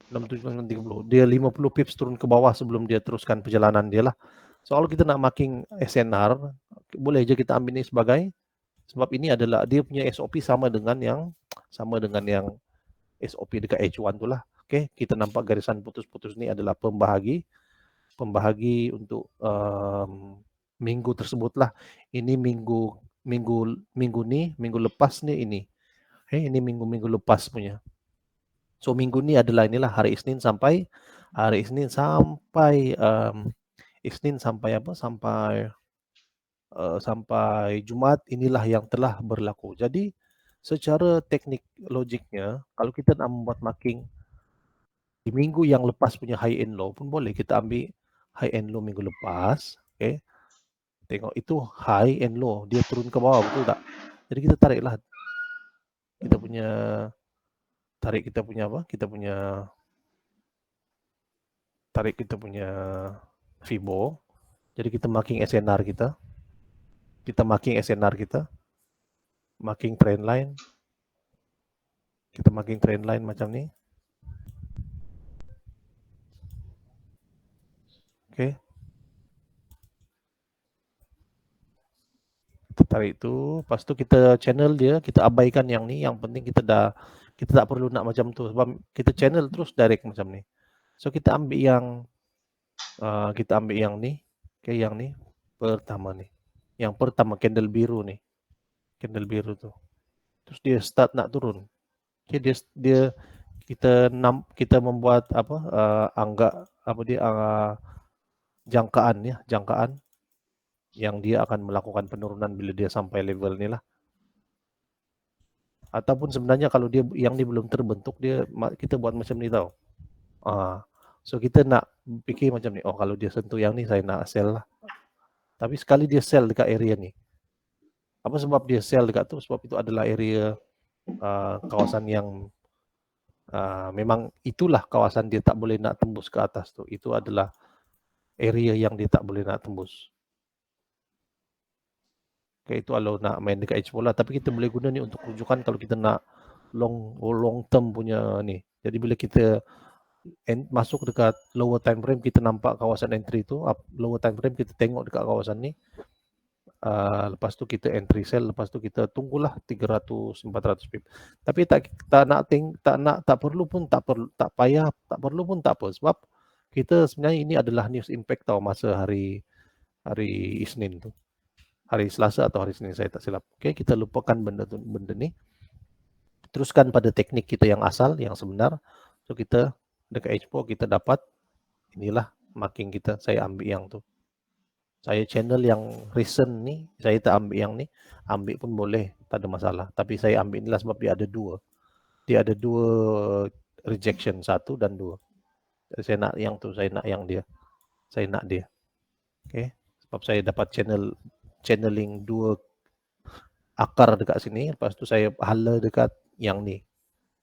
67,30. Dia 50 pips turun ke bawah sebelum dia teruskan perjalanan dia lah. Soal kita nak marking SNR, boleh aja kita ambil ini sebagai, sebab ini adalah dia punya SOP sama dengan yang SOP dekat H1 tu lah. Okay, kita nampak garisan putus-putus ni adalah pembahagi untuk minggu tersebut lah. Ini minggu lepas ni ini. Ini minggu lepas punya. So minggu ni adalah inilah hari Isnin sampai sampai Jumaat, inilah yang telah berlaku. Jadi secara teknik logiknya, kalau kita nak membuat marking di minggu yang lepas punya high and low pun boleh. Kita ambil high and low minggu lepas, okay? Tengok itu high and low, dia turun ke bawah, betul tak? Jadi kita tariklah kita punya Fibo. Jadi kita marking SNR kita. Marking trend line. Kita marking trend line macam ni. Okay. Kita tarik tu, lepas tu kita channel dia, kita abaikan yang ni, yang penting kita tak perlu nak macam tu sebab kita channel terus direct macam ni. So kita ambil yang ni, okay, yang ni pertama ni. Yang pertama candle biru ni. Candle biru tu. Terus dia start nak turun. Okay, kita membuat jangkaan yang dia akan melakukan penurunan bila dia sampai level ni lah. Ataupun sebenarnya kalau dia yang ni belum terbentuk, kita buat macam ni tau. So kita nak fikir macam ni, kalau dia sentuh yang ni saya nak sell lah. Tapi sekali dia sell dekat area ni. Apa sebab dia sell dekat tu? Sebab itu adalah area kawasan yang memang itulah kawasan dia tak boleh nak tembus ke atas tu. Itu adalah area yang dia tak boleh nak tembus. Okay, itu kalau nak main dekat H bola, tapi kita boleh guna ni untuk rujukan kalau kita nak long term punya ni. Jadi bila kita masuk dekat lower time frame, kita nampak kawasan entry tu, lower time frame kita tengok dekat kawasan ni. Lepas tu kita entry sell, lepas tu kita tunggulah 300-400 pip. Tapi tak perlu pun tak apa, sebab kita sebenarnya ini adalah news impact tau masa hari Isnin tu. Hari Selasa atau hari Senin saya tak silap. Okay, kita lupakan benda ni. Teruskan pada teknik kita yang asal, yang sebenar. So kita dekat H4 kita dapat inilah marking kita. Saya ambil yang tu. Saya channel yang recent ni, saya tak ambil yang ni. Ambil pun boleh, tak ada masalah. Tapi saya ambil inilah sebab dia ada dua. Dia ada dua rejection, 1 dan 2. Saya nak yang tu, saya nak yang dia. Saya nak dia. Okay. Sebab saya dapat channeling 2 akar dekat sini. Lepas tu saya hala dekat yang ni.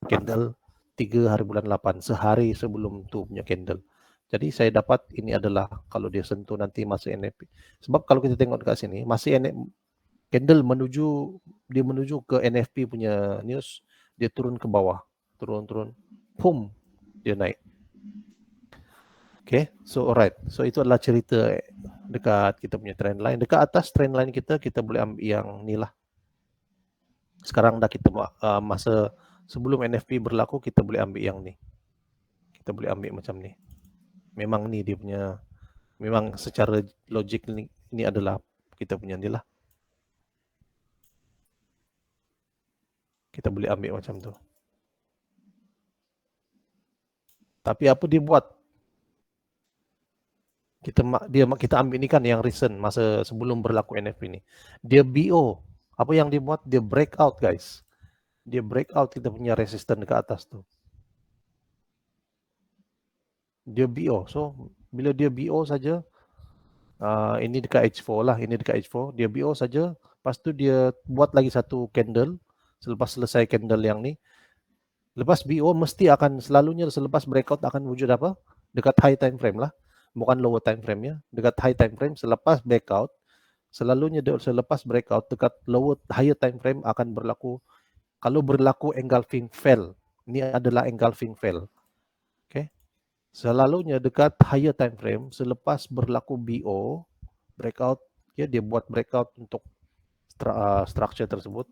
Candle 3 hari bulan 8. Sehari sebelum tu punya candle. Jadi saya dapat ini adalah kalau dia sentuh nanti masih NFP. Sebab kalau kita tengok dekat sini, masih candle menuju ke NFP punya news, dia turun ke bawah. Turun. Boom. Dia naik. Okay, so alright. So itu adalah cerita dekat kita punya trend line. Dekat atas trend line kita boleh ambil yang ni lah. Sekarang dah kita masa sebelum NFP berlaku, kita boleh ambil yang ni. Kita boleh ambil macam ni. Memang ni dia punya, memang secara logik ini adalah kita punya ni lah. Kita boleh ambil macam tu. Tapi apa dia buat? Kita ambil ni kan yang recent masa sebelum berlaku NFP ni. Dia BO. Apa yang dia buat? Dia breakout, guys. Dia breakout kita punya resistance dekat atas tu. Dia BO. So bila dia BO saja, ini dekat H4 lah. Ini dekat H4. Dia BO saja. Lepas tu dia buat lagi satu candle. Selepas selesai candle yang ni. Lepas BO mesti akan selalunya selepas breakout akan wujud apa? Dekat high time frame lah. Bukan lower time frame ya. Dekat high time frame selepas breakout. Selalunya selepas breakout dekat higher time frame akan berlaku. Kalau berlaku engulfing fail. Ini adalah engulfing fail. Okay. Selalunya dekat higher time frame selepas berlaku BO, breakout, ya dia buat breakout untuk structure tersebut.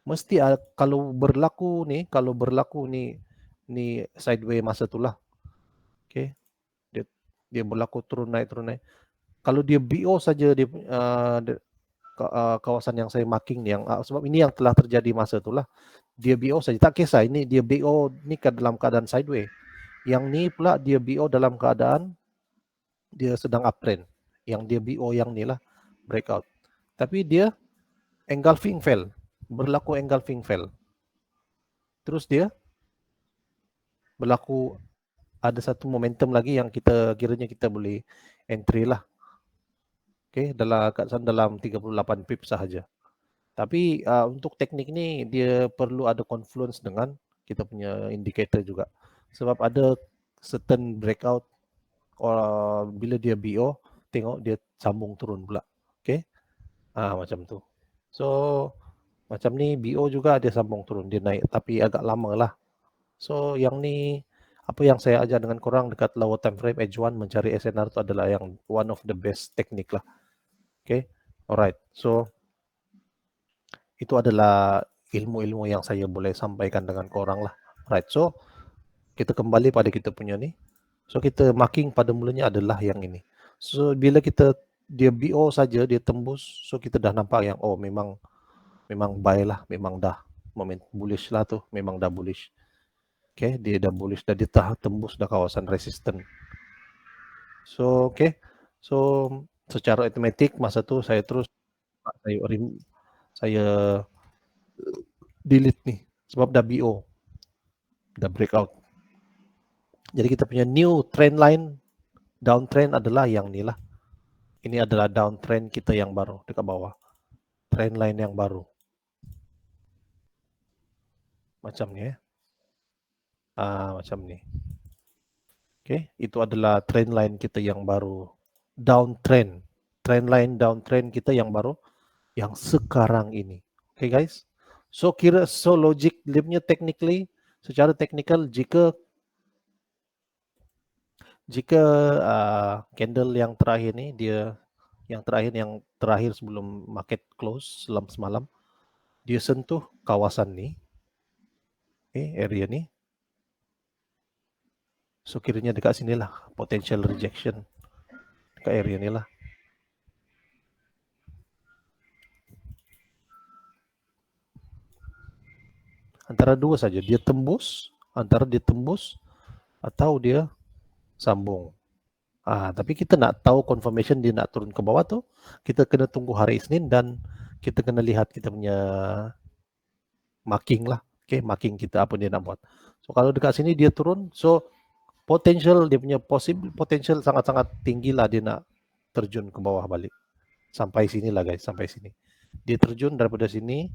Mesti kalau berlaku nih sideways masa itulah. Oke. Dia berlaku turun naik. Kalau dia BO saja kawasan yang saya marking yang sebab ini yang telah terjadi masa itulah. Dia BO saja tak kisah ini dia BO ni dalam keadaan sideways. Yang ni pula dia BO dalam keadaan dia sedang uptrend. Yang dia BO yang ni lah breakout. Tapi dia engulfing fail. Berlaku engulfing fail. Terus dia berlaku ada satu momentum lagi yang kiranya kita boleh entry lah. Okey, dalam 38 pip sahaja. Tapi untuk teknik ni dia perlu ada confluence dengan kita punya indicator juga. Sebab ada certain breakout bila dia BO, tengok dia sambung turun pula. Okey. Macam tu. So macam ni BO juga dia sambung turun, dia naik tapi agak lama lah. So yang ni apa yang saya ajar dengan korang dekat lower time frame H1 mencari SNR tu adalah yang one of the best teknik lah. Okay, alright. So itu adalah ilmu-ilmu yang saya boleh sampaikan dengan korang lah. Right. So kita kembali pada kita punya ni. So kita marking pada mulanya adalah yang ini. So bila dia BO saja dia tembus, so kita dah nampak yang memang buy lah, memang dah moment bullish lah tu, memang dah bullish. Okay, dia dah bullish dah, dia tembus dah kawasan resisten. So so secara automatik masa tu saya delete nih sebab dah BO, dah breakout. Jadi kita punya new trend line downtrend adalah yang ni lah. Ini adalah downtrend kita yang baru dekat bawah. Trend line yang baru. Macam ni macam ni. Okay, itu adalah trend line kita yang baru. Downtrend. Trend line downtrend kita yang baru yang sekarang ini. Okay guys. So logic dia punya secara technical jika candle yang terakhir ni yang terakhir sebelum market close semalam dia sentuh kawasan ni area ni, so kiranya dekat sini lah potential rejection dekat area ni lah. Antara dua saja, antara dia tembus atau dia sambung. Tapi kita nak tahu confirmation dia nak turun ke bawah tu, kita kena tunggu hari Isnin dan kita kena lihat kita punya marking lah. Okay, marking kita apa dia nak buat. So kalau dekat sini dia turun, so dia punya potential sangat-sangat tinggi lah dia nak terjun ke bawah balik. Sampai sini lah guys, sampai sini. Dia terjun daripada sini,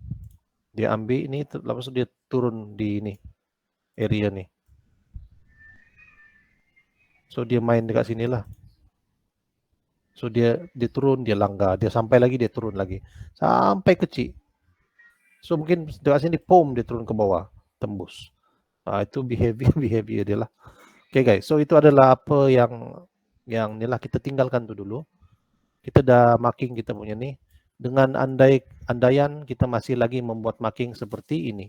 dia ambil ini, lepas itu dia turun di ini, area ni. So dia main dekat sini lah. So dia turun, dia langgar, dia sampai lagi, dia turun lagi. Sampai kecil. So mungkin dekat sini, dia turun ke bawah, tembus. Itu behavior dia lah. Okay guys, so itu adalah apa yang ni lah, kita tinggalkan tu dulu. Kita dah marking kita punya ni. Dengan andaian kita masih lagi membuat marking seperti ini.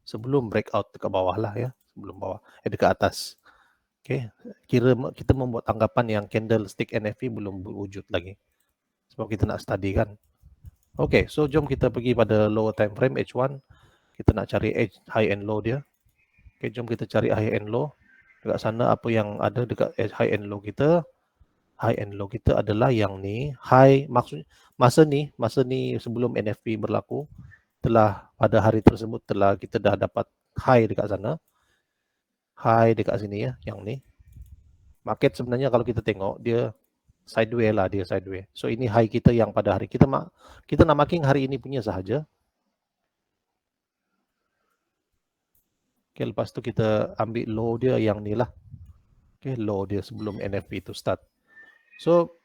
Sebelum breakout ke bawah lah ya. Sebelum bawah, dekat atas. Okay, kita membuat anggapan yang candlestick NFP belum berwujud lagi. Sebab kita nak study kan. Okay, so jom kita pergi pada lower time frame H1. Kita nak cari high and low dia. Okay, jom kita cari high and low. Dekat sana apa yang ada dekat high and low kita. High and low kita adalah yang ni. High maksud masa ni sebelum NFP berlaku, pada hari tersebut kita dah dapat high dekat sana. High dekat sini ya, yang ni. Market sebenarnya kalau kita tengok dia sideways lah, dia sideways. So ini high kita yang pada hari kita nak marking hari ini punya sahaja. Okay, lepas tu kita ambil low dia yang ni lah. Okay, low dia sebelum NFP itu start. So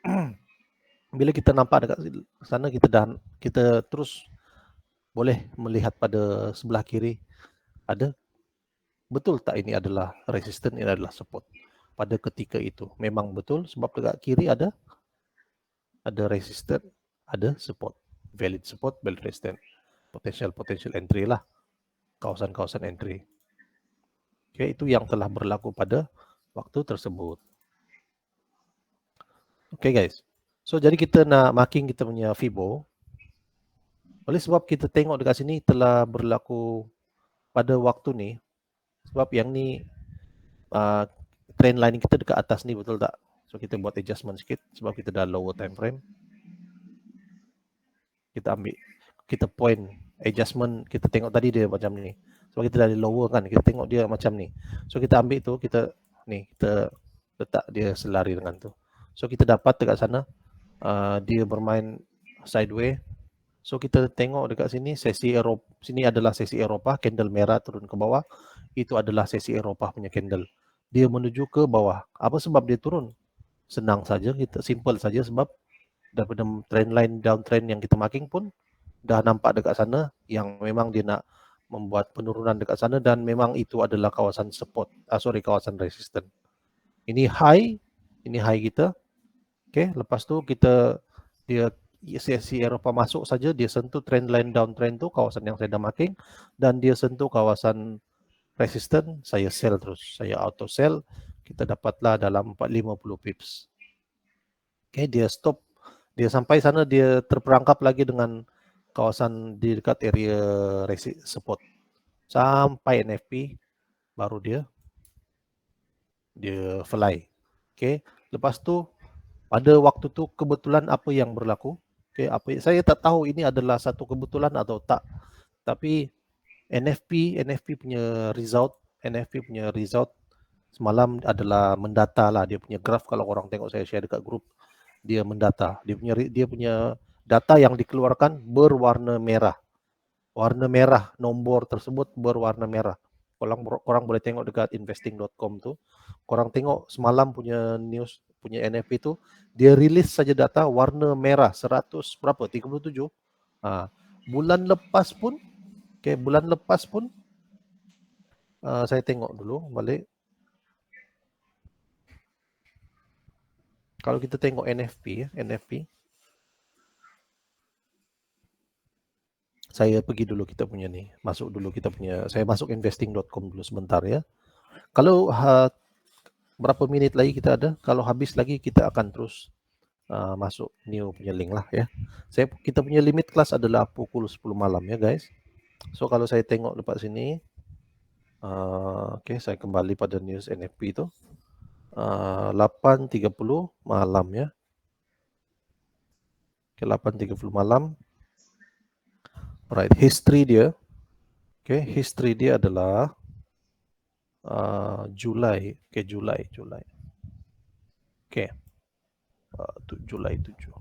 bila kita nampak dekat sana, kita terus boleh melihat pada sebelah kiri ada betul tak ini adalah resistance, ini adalah support. Pada ketika itu memang betul sebab dekat kiri ada resistance, ada support, valid resistance, potential entry lah, kawasan entry. Okay, itu yang telah berlaku pada waktu tersebut. Okay guys, so jadi kita nak marking kita punya Fibo. Oleh sebab kita tengok dekat sini telah berlaku pada waktu ni, sebab yang ni trend line kita dekat atas ni, betul tak? So kita buat adjustment sikit sebab kita dah lower time frame. Kita ambil, kita point adjustment, kita tengok tadi dia macam ni. Sebab kita dah lower kan, kita tengok dia macam ni. So kita ambil tu, kita ni, kita letak dia selari dengan tu. So kita dapat dekat sana dia bermain sideways. So kita tengok dekat sini sesi Eropah, sini adalah sesi Eropah, candle merah turun ke bawah. Itu adalah sesi Eropah punya candle. Dia menuju ke bawah. Apa sebab dia turun? Senang saja, kita simple saja, sebab daripada trend line downtrend yang kita marking pun dah nampak dekat sana yang memang dia nak membuat penurunan dekat sana, dan memang itu adalah kawasan support, kawasan resistance. Ini high kita. Okay, lepas tu kita dia sesi Eropah masuk saja, dia sentuh trend line downtrend tu, kawasan yang saya dah marking, dan dia sentuh kawasan resistance, saya sell terus, saya auto sell. Kita dapatlah dalam 450 pips. Okay, dia stop, dia sampai sana, dia terperangkap lagi dengan kawasan di dekat area support sampai NFP, baru dia fly. Okay, lepas tu pada waktu tu kebetulan apa yang berlaku? Okay, saya tak tahu ini adalah satu kebetulan atau tak, tapi NFP punya result semalam adalah mendata lah, dia punya graf. Kalau orang tengok saya share dekat grup, dia mendata, dia punya data yang dikeluarkan berwarna merah. Warna merah, nombor tersebut berwarna merah. Korang boleh tengok dekat investing.com tu. Korang tengok semalam punya news, punya NFP tu, dia rilis saja data warna merah 100 berapa? 37. Bulan lepas pun, saya tengok dulu balik. Kalau kita tengok NFP, saya pergi dulu kita punya ni, masuk dulu kita punya, saya masuk investing.com dulu sebentar ya. Kalau berapa minit lagi kita ada, kalau habis lagi kita akan terus masuk new punya link lah ya. Kita punya limit kelas adalah pukul 10 malam ya guys. So kalau saya tengok lepas sini, okay, saya kembali pada news NFP itu 8.30 malam ya. Okay, 8.30 malam. Right, history dia, okay, history dia adalah Julai, okay, Julai, okay, Julai 7.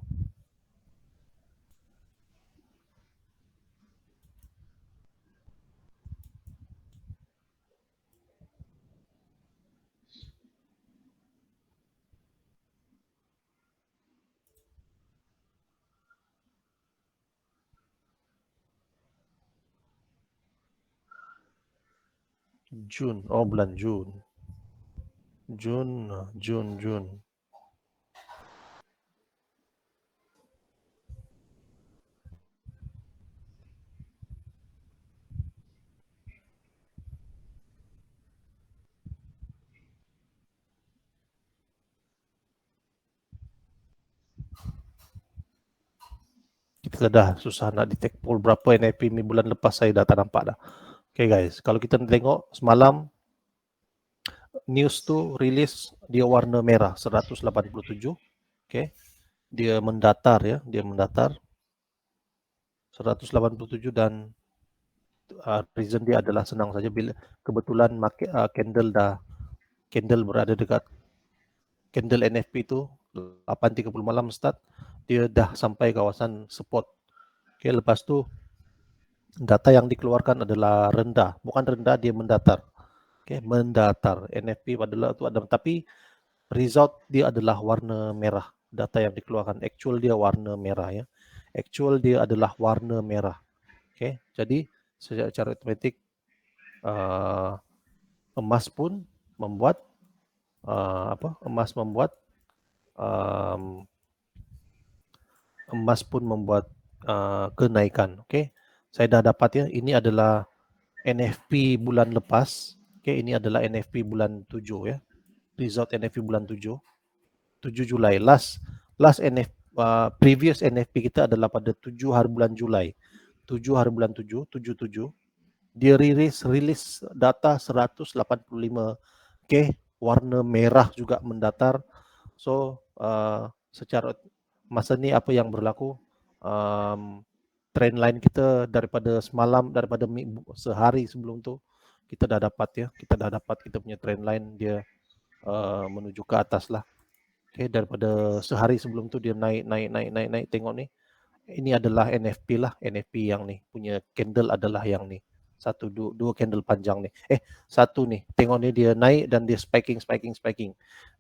Jun, bulan Jun. Kita dah susah nak detect pool berapa NFP ni, bulan lepas saya dah tak nampak dah. Okay guys, kalau kita tengok semalam news tu rilis, dia warna merah 187. Okay, dia mendatar ya, 187, dan reason dia adalah senang saja, bila kebetulan candle berada dekat candle NFP tu 8.30 malam start, dia dah sampai kawasan support. Okay, lepas tu data yang dikeluarkan adalah rendah, bukan rendah, dia mendatar. Okay, mendatar. NFP adalah tu ada, tapi result dia adalah warna merah. Data yang dikeluarkan actual dia warna merah ya. Actual dia adalah warna merah. Okay, jadi secara automatik emas pun membuat kenaikan. Oke, saya dah dapat ya. Ini adalah NFP bulan lepas. Oke, ini adalah NFP bulan 7 ya. Result NFP bulan 7 Julai. Last previous NFP kita adalah pada 7 hari bulan Julai. 7 hari bulan 7, 77. Dia rilis data 185K, warna merah juga mendatar. So, secara masa ni apa yang berlaku? Trend line kita daripada semalam, daripada sehari sebelum tu, kita dah dapat kita punya trend line dia menuju ke atas lah. Okay, daripada sehari sebelum tu dia naik. Tengok ni, ini adalah NFP lah, NFP yang ni punya candle adalah yang ni. Dua candle panjang ni. Satu ni, tengok ni dia naik dan dia spiking.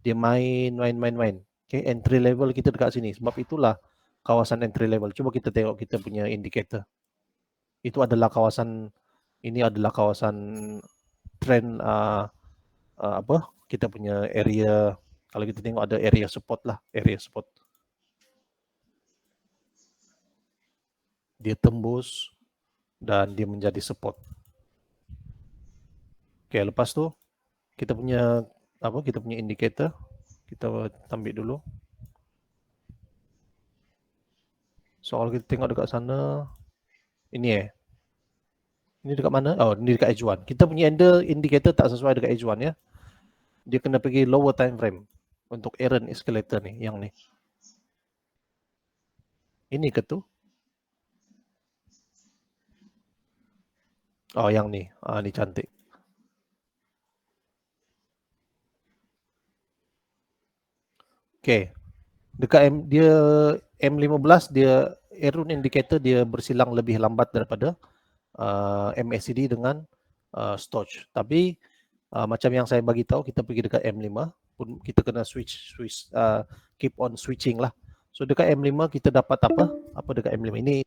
Dia main. Okay, entry level kita dekat sini. Sebab itulah kawasan entry level. Cuba kita tengok kita punya indicator. Itu adalah kawasan, ini adalah kawasan trend kita punya area. Kalau kita tengok ada area support lah, area support. Dia tembus dan dia menjadi support. Oke, lepas tu kita punya indicator kita ambil dulu. Soal kita tengok dekat sana, ini ini dekat mana? Oh, ini dekat H1. Kita punya indicator tak sesuai dekat H1 ya. Dia kena pergi lower time frame untuk Aaron escalator ni, yang ni. Ini ke tu? Oh, yang ni. Ni cantik. Okay. Dekat dia M15, dia Aaron indicator dia bersilang lebih lambat daripada MACD dengan Stoch. Tapi macam yang saya bagi tahu, kita pergi dekat M5 pun kita kena switch keep on switching lah. So dekat M5 kita dapat apa dekat M5 ini?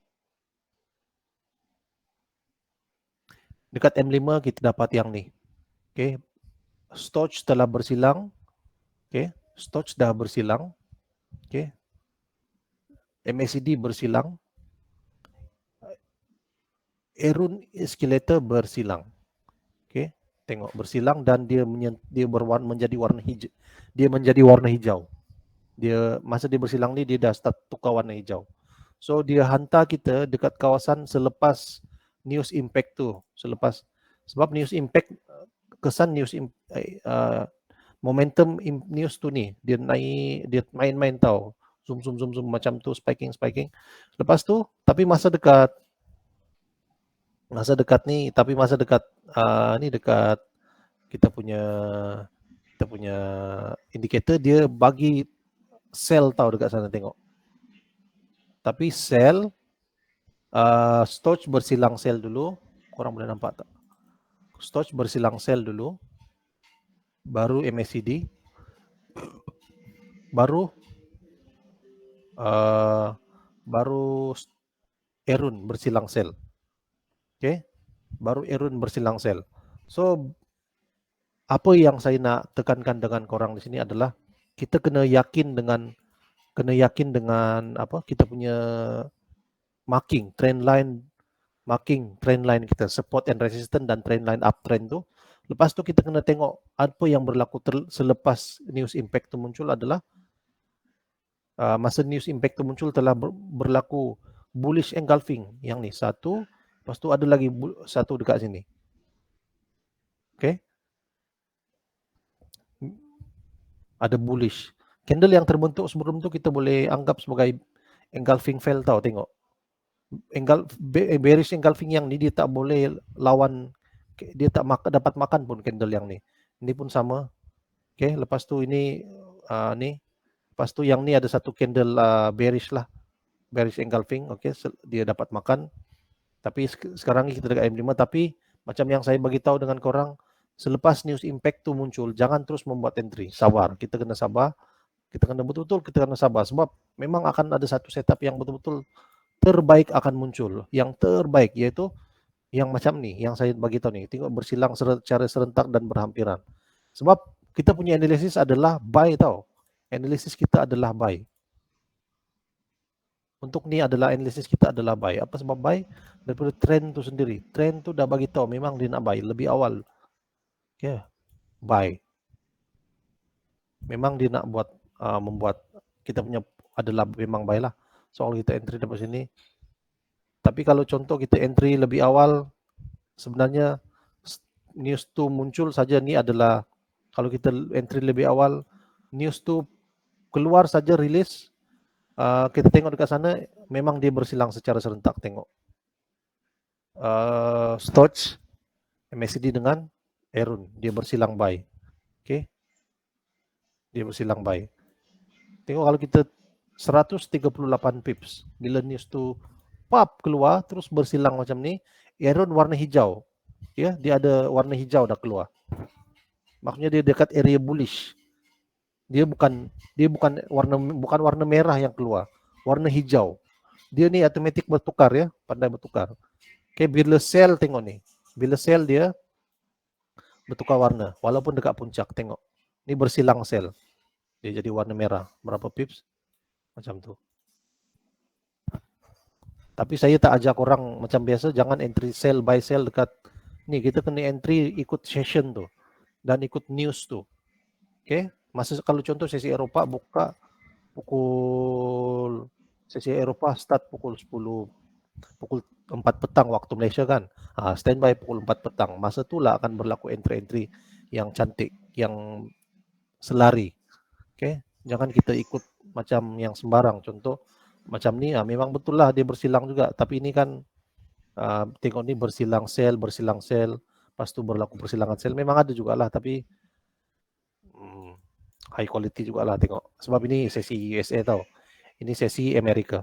Dekat M5 kita dapat yang ni. Okay, Stoch telah bersilang. Okay, Stoch dah bersilang. Okay, MACD bersilang. Aaron escalator bersilang. Okay, tengok bersilang dan dia menjadi warna hijau. Dia menjadi warna hijau. Masa dia bersilang ni dia dah start tukar warna hijau. So dia hantar kita dekat kawasan selepas news impact tu. Sebab news impact, kesan news momentum news tu ni dia naik, dia main tau. Zoom macam tu, spiking. Lepas tu tapi masa dekat ni dekat kita punya indicator, dia bagi sell tau dekat sana, tengok. Tapi sell Stoch bersilang sell dulu. Korang boleh nampak tak? Stoch bersilang sell dulu, baru MACD, baru Aaron bersilang sell. Okay, baru Aaron bersilang sell. So apa yang saya nak tekankan dengan korang di sini adalah kita kena yakin dengan apa, kita punya trend line kita, support and resistance dan trend line uptrend tu. Lepas tu kita kena tengok apa yang berlaku selepas news impact tu muncul adalah masa news impact tu muncul telah berlaku bullish engulfing, yang ni satu. Lepas tu ada lagi satu dekat sini. Okay, ada bullish candle yang terbentuk sebelum tu, kita boleh anggap sebagai engulfing fail tau. Tengok bearish engulfing yang ni dia tak boleh lawan, dia tak dapat makan pun candle yang ni. Ini pun sama. Okay, lepas tu ini ni, lepas tu yang ni ada satu candle bearish engulfing. Okay, dia dapat makan. Tapi sekarang ni kita dekat M5. Tapi macam yang saya bagi tahu dengan korang, selepas news impact tu muncul, jangan terus membuat entry. Sabar, kita kena sabar. Kita kena sabar, sebab memang akan ada satu setup yang betul-betul terbaik akan muncul. Yang terbaik iaitu Yang macam nih, yang saya bagi tahu nih, tengok bersilang secara serentak dan berhampiran. Sebab kita punya analisis adalah buy tau. Analisis kita adalah buy. Untuk ni adalah analisis kita adalah buy. Apa sebab buy? Daripada trend tu sendiri. Trend tu dah bagi tahu memang dia nak buy lebih awal. Ya, buy. Memang dia nak membuat kita punya adalah memang buy lah. Soal kita entry dapat sini. Tapi kalau contoh kita entry lebih awal, sebenarnya news tu muncul saja ni adalah kalau kita entry lebih awal, news tu keluar saja rilis, kita tengok dekat sana memang dia bersilang secara serentak. Tengok Stoch, MACD dengan Erun, dia bersilang buy. Okay, dia bersilang buy. Tengok kalau kita 138 pips bila news tu pop keluar terus bersilang macam ni, Erun warna hijau. Ya, dia ada warna hijau dah keluar. Maksudnya dia dekat area bullish. Dia bukan warna merah yang keluar, warna hijau. Dia ni automatic bertukar ya, pandai bertukar. Okay, bila sell tengok ni. Bila sell dia bertukar warna walaupun dekat puncak, tengok. Ni bersilang sell. Dia jadi warna merah. Berapa pips? Macam tu. Tapi saya tak ajak orang macam biasa, jangan entry sell, buy sell dekat ni. Kita kena entry ikut session tu dan ikut news tu. Okay? Masa kalau contoh sesi Eropa buka pukul sesi Eropa start pukul 10, pukul 4 petang waktu Malaysia kan. Standby pukul 4 petang. Masa itulah akan berlaku entry-entry yang cantik, yang selari. Okay? Jangan kita ikut macam yang sembarang. Contoh macam ni, memang betul lah dia bersilang juga. Tapi ini kan tengok ni bersilang sell, lepas tu berlaku persilangan sell. Memang ada jugalah, tapi high quality jugalah tengok. Sebab ini sesi USA tau. Ini sesi Amerika.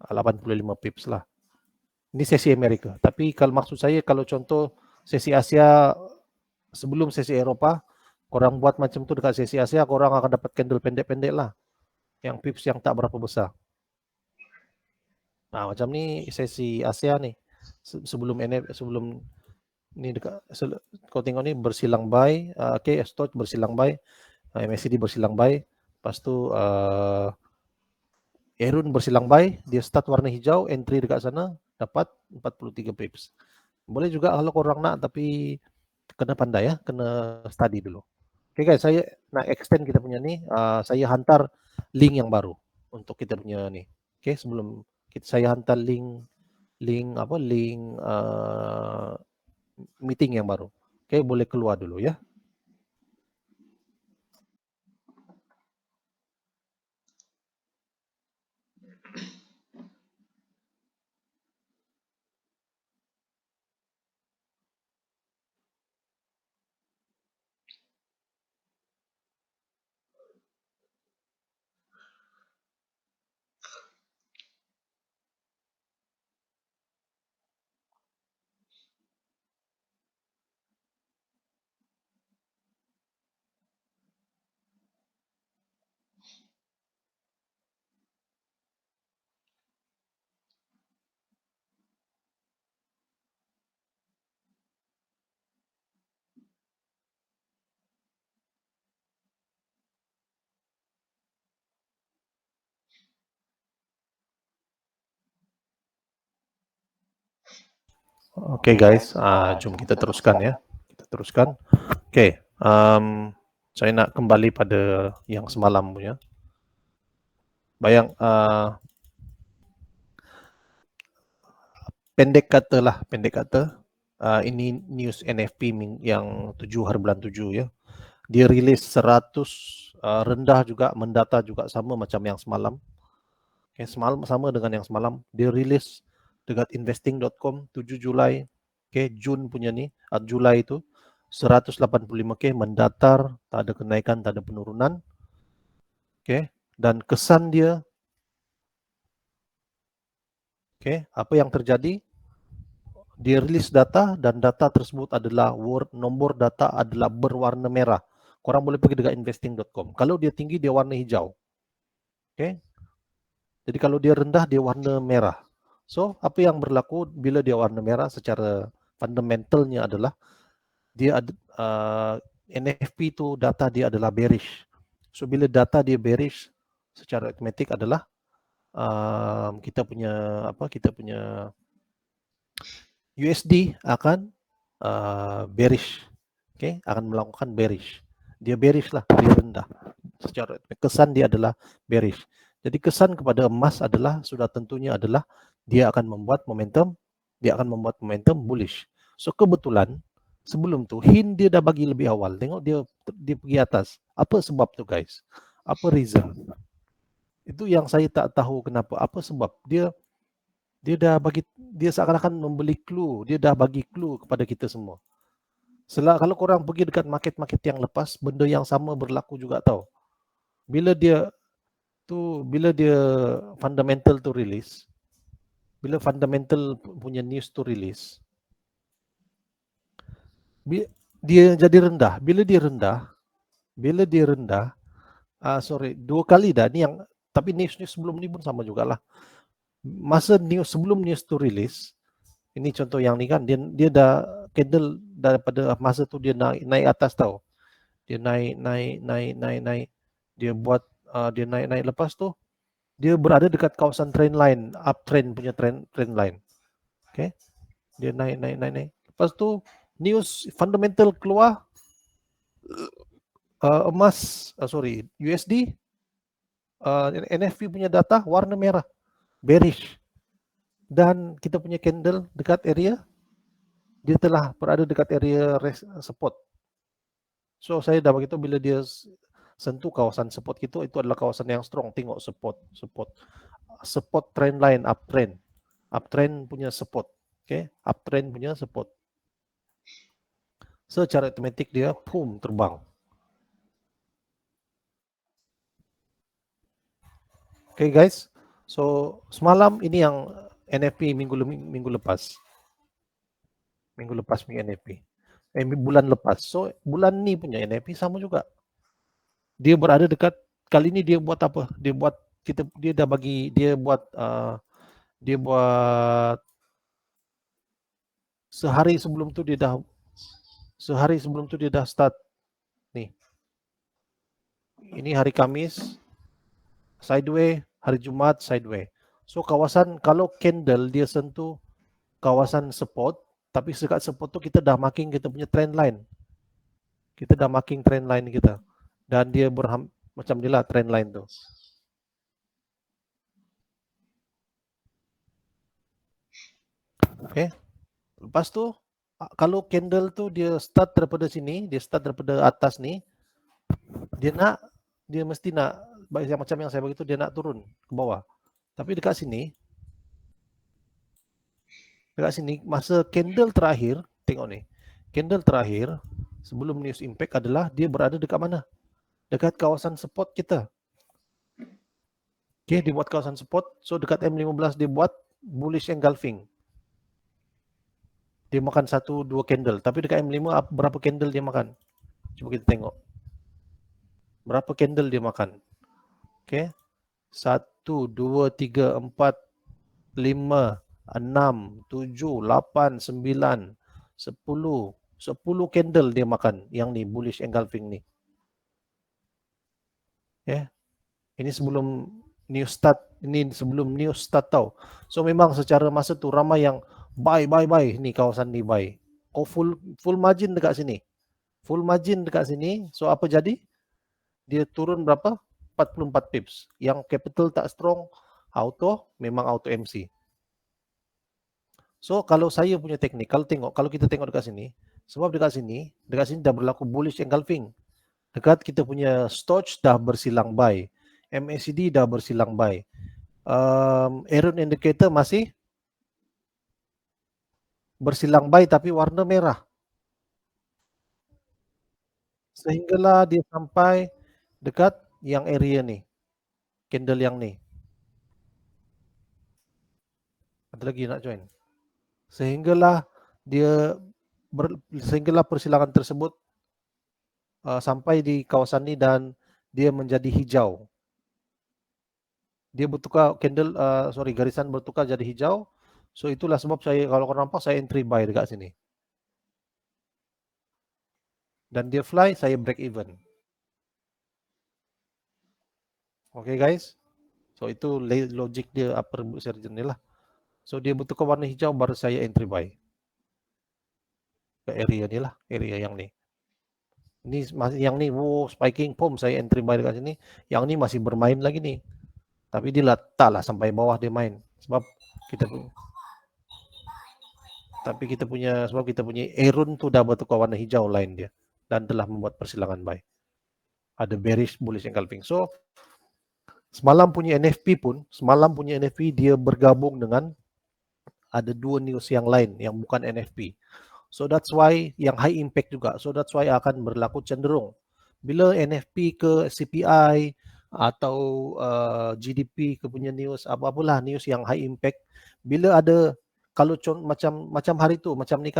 85 pips lah. Ini sesi Amerika. Tapi kalau maksud saya, kalau contoh sesi Asia sebelum sesi Eropa, korang buat macam tu dekat sesi Asia, korang akan dapat candle pendek-pendek lah. Yang pips yang tak berapa besar. Macam ni sesi Asia ni. Sebelum ni dekat, kau tengok ni bersilang buy, okay, Stoch bersilang buy, MACD bersilang buy, lepas tu Erun bersilang buy, dia start warna hijau, entry dekat sana, dapat 43 pips. Boleh juga kalau korang nak, tapi kena pandai ya, kena study dulu. Okay guys, saya nak extend kita punya ni, saya hantar link yang baru untuk kita punya ni. Okay, sebelum saya hantar link meeting yang baru. Okay, boleh keluar dulu ya. Okay guys, jom kita teruskan ya. Kita teruskan. Okay, saya nak kembali pada yang semalam punya. Bayang, pendek kata, ini news NFP yang 7 hari bulan 7 ya. Dia rilis 100, rendah juga, mendata juga sama macam yang semalam. Okay, semalam sama dengan yang semalam. Dia rilis dekat investing.com 7 Julai. Okay, Jun punya ni, Julai itu 185k mendatar, tak ada kenaikan, tak ada penurunan. Okay, dan kesan dia, okay, apa yang terjadi? Dia rilis data dan data tersebut adalah nomor data adalah berwarna merah. Korang boleh pergi dekat investing.com. Kalau dia tinggi, dia warna hijau. Okay, jadi kalau dia rendah, dia warna merah. So, apa yang berlaku bila dia warna merah secara fundamentalnya adalah dia ada NFP itu data dia adalah bearish. So, bila data dia bearish secara otomatik adalah kita punya USD akan bearish. Okay, akan melakukan bearish. Dia bearish lah, dia rendah. Secara kesan dia adalah bearish. Jadi kesan kepada emas adalah sudah tentunya adalah dia akan membuat momentum bullish. So kebetulan sebelum tu hint dia dah bagi lebih awal. Tengok dia pergi atas. Apa sebab tu guys? Apa reason? Itu yang saya tak tahu kenapa. Apa sebab? Dia seakan-akan membeli clue. Dia dah bagi clue kepada kita semua. Kalau korang pergi dekat market-market yang lepas, benda yang sama berlaku juga tau. Bila dia fundamental tu release, bila fundamental punya news tu release, dia jadi rendah. Bila dia rendah, dua kali dah ni yang, tapi news sebelum ni pun sama jugalah. Masa sebelum news tu release, ini contoh yang ni kan, dia dah candle daripada masa tu dia naik atas tau. Dia naik. Dia buat dia naik lepas tu dia berada dekat kawasan trend line, uptrend punya trend line. Okay, dia naik. Lepas tu news fundamental keluar, USD, NFP punya data warna merah, bearish. Dan kita punya candle dekat area, dia telah berada dekat area support. So saya dah begitu bila dia sentuh kawasan support itu adalah kawasan yang strong. Tengok support trend line, uptrend punya support. Okay, uptrend punya support. Secara otomatik dia terbang. Okay guys, so semalam ini yang NFP minggu lepas. Minggu lepas punya NFP. Bulan lepas. So bulan ni punya NFP sama juga. Dia berada dekat, kali ni dia buat apa? Dia buat sehari sebelum tu dia dah start ni. Ini hari Kamis sideway, hari Jumaat sideway. So kawasan, kalau candle dia sentuh kawasan support, tapi dekat support tu kita dah marking kita punya trend line. Kita dah marking trend line kita. Dan dia macam ni lah trend line tu. Okay. Lepas tu kalau candle tu dia start daripada sini, dia start daripada atas ni, dia mesti nak macam yang saya begitu, dia nak turun ke bawah. Tapi dekat sini masa candle terakhir, tengok ni. Candle terakhir sebelum news impact adalah dia berada dekat mana? Dekat kawasan support kita. Okay, dia buat kawasan support. So dekat M15 dia buat bullish engulfing. Dia makan 1-2 candle. Tapi dekat M5 berapa candle dia makan? Cuba kita tengok. Berapa candle dia makan? Okay. 1, 2, 3, 4, 5, 6, 7, 8, 9, 10. 10 candle dia makan. Yang ni, bullish engulfing ni. Okay. Ini sebelum news start tau. So memang secara masa tu ramai yang buy ni, kawasan ni buy. Full margin dekat sini. So apa jadi? Dia turun berapa? 44 pips. Yang capital tak strong, memang auto MC. So kalau saya punya teknik, kalau kita tengok dekat sini, sebab dekat sini dah berlaku bullish engulfing. Dekat kita punya Stoch dah bersilang buy. MACD dah bersilang buy. Aaron indicator masih bersilang buy tapi warna merah. Sehinggalah dia sampai dekat yang area ni. Candle yang ni. Ada lagi nak join? Sehinggalah persilangan tersebut sampai di kawasan ni dan dia menjadi hijau. Dia bertukar garisan bertukar jadi hijau. So itulah sebab saya, kalau kau nampak, saya entry buy dekat sini. Dan dia fly, saya break even. Okay guys. So itu logik dia upper surgeon ni lah. So dia butuhkan warna hijau, baru saya entry buy ke area ni lah, area yang ni. Ini yang ni, spiking, pom, saya entry buy dekat sini. Yang ni masih bermain lagi nih. Tapi dia letaklah sampai bawah dia main. Sebab kita sebab kita punya Aaron tu dah bertukar warna hijau line dia dan telah membuat persilangan buy. Ada bearish, bullish engulfing. So semalam punya NFP dia bergabung dengan ada dua news yang lain yang bukan NFP. So that's why yang high impact juga. So that's why akan berlaku cenderung. Bila NFP ke CPI atau GDP ke punya news, apa-apalah news yang high impact, bila ada, kalau macam hari tu, macam ni,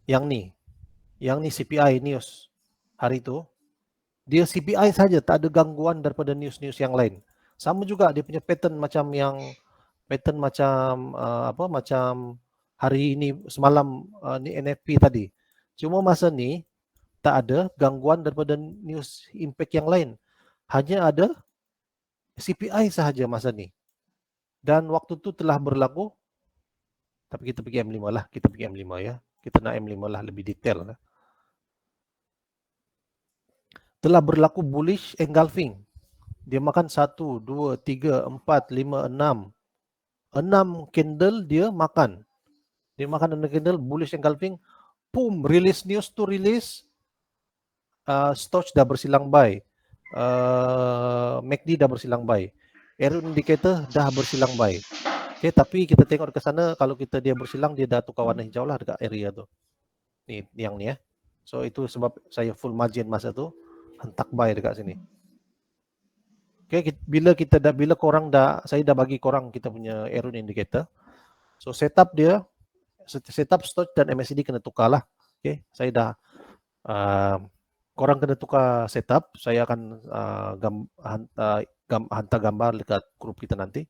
yang ni CPI news hari tu, dia CPI saja, tak ada gangguan daripada news-news yang lain. Sama juga dia punya pattern macam macam hari ini semalam, ni NFP tadi. Cuma masa ni tak ada gangguan daripada news impact yang lain. Hanya ada CPI sahaja masa ni. Dan waktu tu telah berlaku, tapi kita pergi M5 lah, ya. Kita nak M5 lah, lebih detail lah. Telah berlaku bullish engulfing. Dia makan 1, 2, 3, 4, 5, 6. 6 candle dia makan. Dia makan 6 candle, bullish engulfing. Boom, release news tu release. Stoch dah bersilang buy. MACD dah bersilang buy. Arrow indicator dah bersilang buy. Okay, tapi kita tengok ke sana, kalau dia bersilang, dia dah tukar warna hijau lah dekat area tu. Ni yang ni ya. So itu sebab saya full margin masa tu, hentak buy dekat sini. Okay, bila saya dah bagi korang kita punya arrow indicator. So setup Stoch dan MACD kena tukar lah. Okay, saya dah korang kena tukar setup. Saya akan hantar gambar dekat grup kita nanti.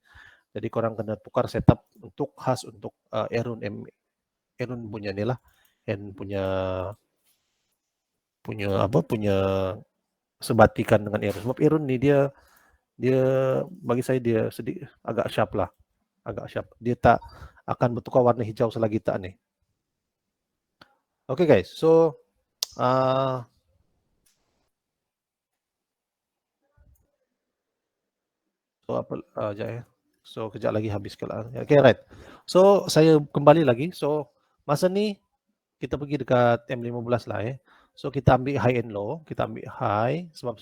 Jadi korang kena tukar setup khas untuk Aaron punya ni lah, punya sebatikan dengan Aaron. Sebab Aaron ni dia bagi saya dia sedikit agak sharp lah, Dia tak akan bertukar warna hijau selagi tak ni. Okay guys, so So kejap lagi habis kelar. Okay, right. So saya kembali lagi. So masa ni kita pergi dekat M15 lah So kita ambil high and low. Kita ambil high sebab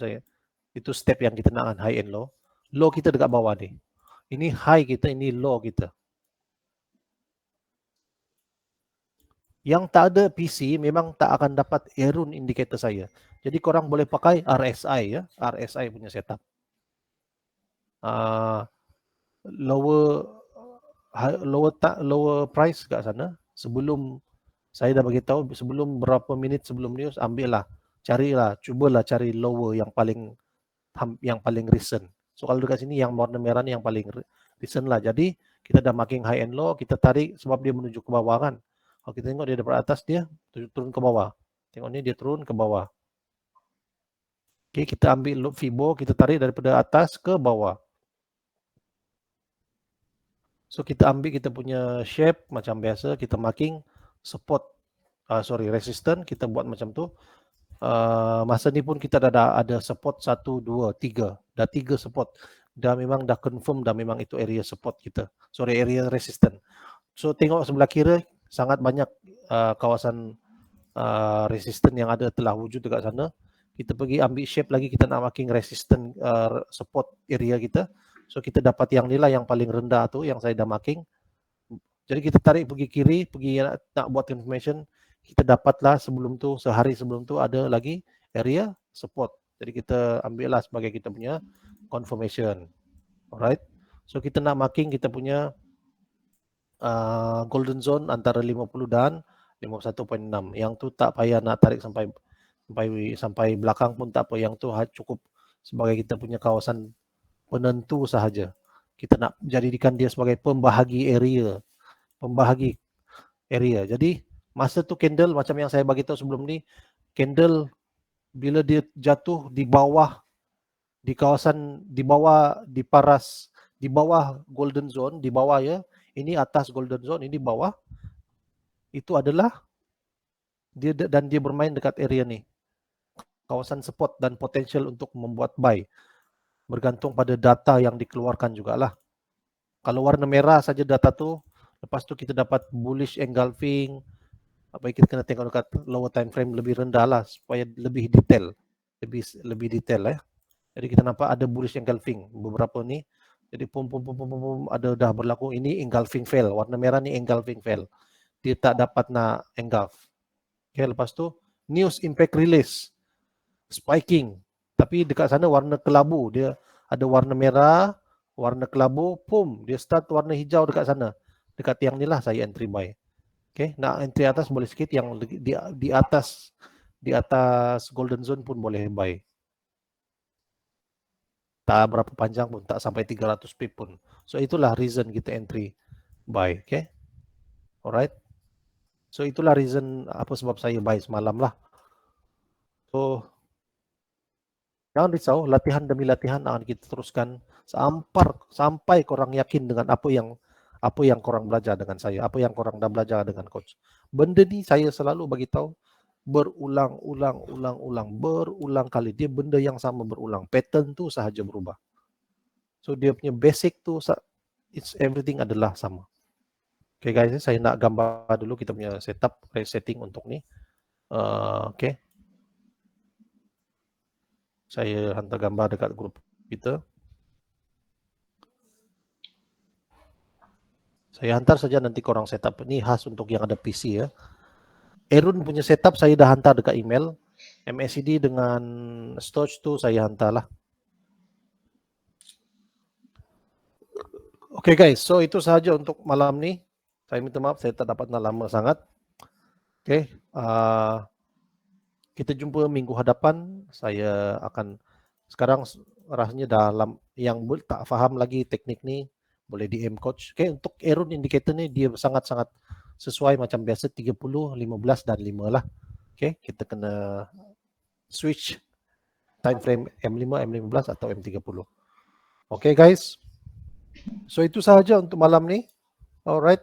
itu step yang kita nak, high and low. Low kita dekat bawah ni. Ini high kita, ini low kita. Yang tak ada PC memang tak akan dapat Aaron indicator saya. Jadi korang boleh pakai RSI ya, RSI punya setup. Lower price kat sana. Sebelum saya dah bagi tahu, sebelum berapa minit sebelum news, cubalah cari lower yang paling recent. So kalau dekat sini yang warna merah ni yang paling recent lah. Jadi kita dah marking high and low, kita tarik sebab dia menuju ke bawah kan. Kalau kita tengok dia daripada atas, dia turun ke bawah. Tengok ni dia turun ke bawah. Okay, kita ambil Fibo, kita tarik daripada atas ke bawah. So kita ambil kita punya shape macam biasa, kita marking support, resistance, kita buat macam tu. Masa ni pun kita dah ada support 1, 2, 3. Dah 3 support. Dah memang dah confirm, dah memang itu area support kita. Area resistance. So tengok sebelah kiri, sangat banyak kawasan resistance yang ada telah wujud dekat sana. Kita pergi ambil shape lagi, kita nak marking resistance support area kita. So kita dapat yang nilai yang paling rendah tu yang saya dah marking. Jadi kita tarik pergi kiri, pergi nak buat confirmation, kita dapatlah sehari sebelum tu ada lagi area support. Jadi kita ambil lah sebagai kita punya confirmation. Alright. So kita nak marking kita punya golden zone antara 50 dan 51.6. Yang tu tak payah nak tarik sampai sampai belakang pun tak apa, yang tu cukup sebagai kita punya kawasan penentu sahaja. Kita nak jadikan dia sebagai pembahagi area. Jadi masa tu candle macam yang saya bagi tahu sebelum ni, candle bila dia jatuh di bawah, di kawasan di bawah, di paras, di bawah golden zone, di bawah ya, ini atas golden zone, ini bawah, itu adalah dia, dan dia bermain dekat area ni, kawasan support dan potensial untuk membuat buy, bergantung pada data yang dikeluarkan jugalah. Kalau warna merah saja data tu, lepas tu kita dapat bullish engulfing, apa kita kena tengok dekat lower time frame lebih rendah lah supaya lebih detail, lebih detail ya. Jadi kita nampak ada bullish engulfing beberapa ni. Jadi pum ada dah berlaku, ini engulfing fail, warna merah ni engulfing fail. Dia tak dapat nak engulf. Okay, lepas tu news impact release spiking, tapi dekat sana warna kelabu, dia ada warna merah, warna kelabu, pum, dia start warna hijau dekat sana. Dekat yang ni lah saya entry buy. Okay, nak entry atas boleh sikit, yang di atas golden zone pun boleh buy. Tak berapa panjang pun, tak sampai 300 pip pun. So itulah reason kita entry buy. Okay, alright. So itulah reason apa sebab saya buy semalam lah. So jangan risau, latihan demi latihan akan kita teruskan sampai korang yakin dengan apa yang korang belajar dengan saya, apa yang korang dah belajar dengan coach. Benda ni saya selalu bagi tahu berulang kali. Dia benda yang sama berulang. Pattern tu sahaja berubah. So dia punya basic tu, it's everything adalah sama. Okay guys, saya nak gambar dulu kita punya setting untuk ni. Okay. Saya hantar gambar dekat grup kita. Saya hantar saja, nanti korang setup. Ini khas untuk yang ada PC ya. Erun punya setup saya dah hantar dekat email. MACD dengan storage tu saya hantarlah. Okay guys, so itu sahaja untuk malam ni. Saya minta maaf saya tak dapat nak lama sangat. Okay, kita jumpa minggu hadapan. Saya akan, sekarang rasanya dalam yang tak faham lagi teknik ni, boleh DM coach. Okay, untuk Erun indicator ni dia sangat-sangat sesuai macam biasa, 30, 15 dan 5 lah. Okay, kita kena switch time frame M5, M15 atau M30. Okay guys, so itu sahaja untuk malam ni. Alright,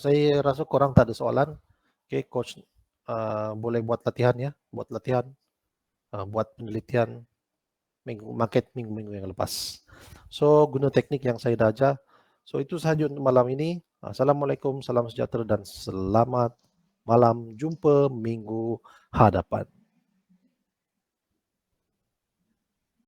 saya rasa korang tak ada soalan. Okay, coach boleh buat latihan ya, buat penelitian market minggu yang lepas. So guna teknik yang saya dah ajar. So itu sahaja untuk malam ini. Assalamualaikum, salam sejahtera dan selamat malam. Jumpa minggu hadapan.